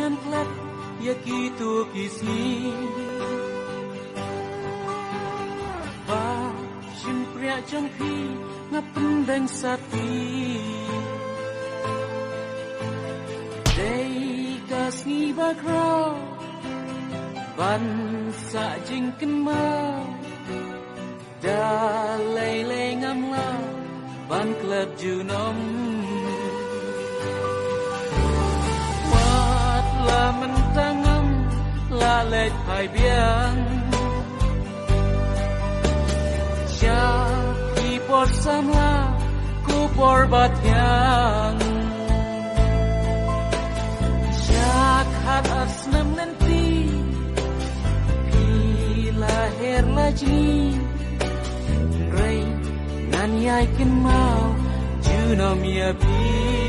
ngan klep ya gitu kisni ba shin pria trong phi ngapendang sati day kasni bakra ban sa jingken ma da lay lay ngam la ban klep junom mat la mentangam la lek hai biang sha ki por samla ku por batyang sha khat asnam nanti pi lahir lagi Ray nan yai kin mau junom ya bi